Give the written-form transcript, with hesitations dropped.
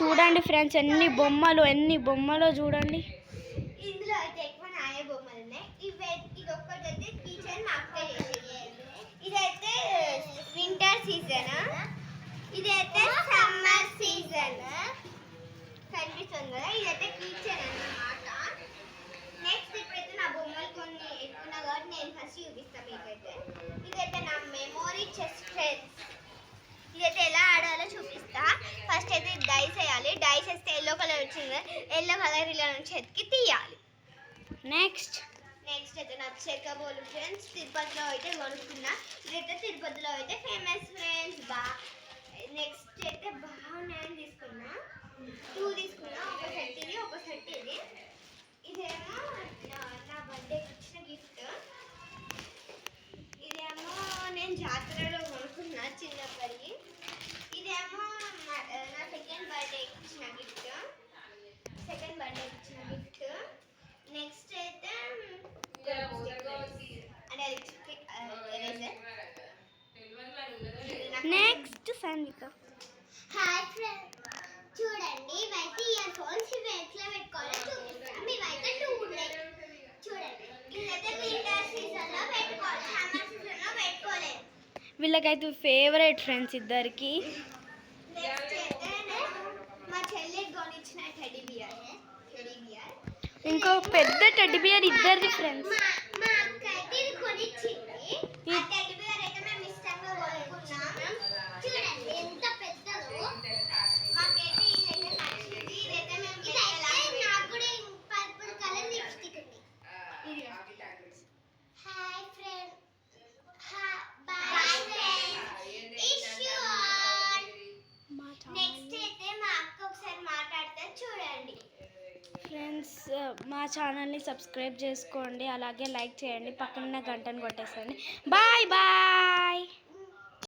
చూడండి ఫ్రెండ్స్, ఎన్ని బొమ్మలు చూడండి. ఇందులో అయితే ఎక్కువ నాయ బొమ్మలు ఉన్నాయి. ఇది ఒక్కటైతే కిచెన్ మా అక్క చేసేది. ఇదైతే వింటర్ సీజన్, ఇదైతే సమ్మర్ సీజన్. కనిపిస్తుంది కదా, ఇదైతే కిచెన్ అన్నమాట. నెక్స్ట్ ఇప్పుడైతే నా బొమ్మలు కొన్ని ఎక్కువ కాబట్టి నేను ఫస్ట్ చూపిస్తాను మీకైతే. ఇదైతే నా మెమోరీ చెస్ ఫ్రెండ్స్. ఇదైతే ఎలా ఆడాలో చూపిస్తా. ఫస్ట్ అయితే డైస్ వేయాలి. డైస్ వేస్తే ఎల్లో కలర్ వచ్చింది, ఎల్లో కలర్ ఇలా నుంచి ఎత్తికి తీయాలి. నెక్స్ట్ అయితే నాకు చెక్కబోలు ఫ్రెండ్స్, తిరుపతిలో అయితే కొనుక్కున్నా. ఇదైతే తిరుపతిలో అయితే ఫేమస్ ఫ్రెండ్స్. నెక్స్ట్ అయితే బాగున్నాయని తీసుకున్నా, 2 తీసుకున్నా. ఒక సెట్ ఇది, ఒక సెట్ ఇది. ఇదేమో నా బర్త్డేకి ఇచ్చిన గిఫ్ట్. ఇదేమో నేను జాతరలో కొనుక్కున్నా చిన్నప్పటికి. ఇదేమో నా సెకండ్ బర్త్డేకి ఇచ్చిన గిఫ్ట్. నెక్స్ట్ అయితే నెక్స్ట్ సాన్విక. హాయ్ ఫ్రెండ్స్, చూడండి ఇవైతే ఇయర్ ఫోన్స్. ఇవి ఎట్లా పెట్టుకోవాలో చూపిస్తాను. ఇవైతే 2 ఉన్నాయి చూడండి. ఇదైతే వింటర్ సీజన్ లో పెట్టుకోవాలి, సమ్మర్ సీజన్ లో పెట్టుకోలేదు. వీళ్ళకైతే ఫేవరెట్ ఫ్రెండ్స్ ఇద్దరికి. నెక్స్ట్ అయితే మా చెల్లికి కొనిచ్చిన టెడ్డీ బియర్. ఇంకో పెద్ద టెడ్డీ బియర్ ఇద్దరిది ఫ్రెండ్స్. మా అక్క అయితే ఇది కొనిచ్చింది. ఆ టెడ్డీ బియర్ అయితే మేము ఇష్టంగా కొనుక్కున్నాం. చూడండి ఎంత పెద్దదో. మాకైతే ఇదైతే నచ్చింది. ఇదైతే నాకు కూడా పర్పుల్ కలర్ లిప్స్టిక్ ఉంది. Hi friend, boy friend. Next అయితే మా అక్క ఒకసారి మాట్లాడితే చూడండి ఫ్రెండ్స్. మా ఛానల్ని సబ్స్క్రైబ్ చేసుకోండి, అలాగే లైక్ చేయండి, పక్కన గంటను కొట్టేసండి. Bye bye.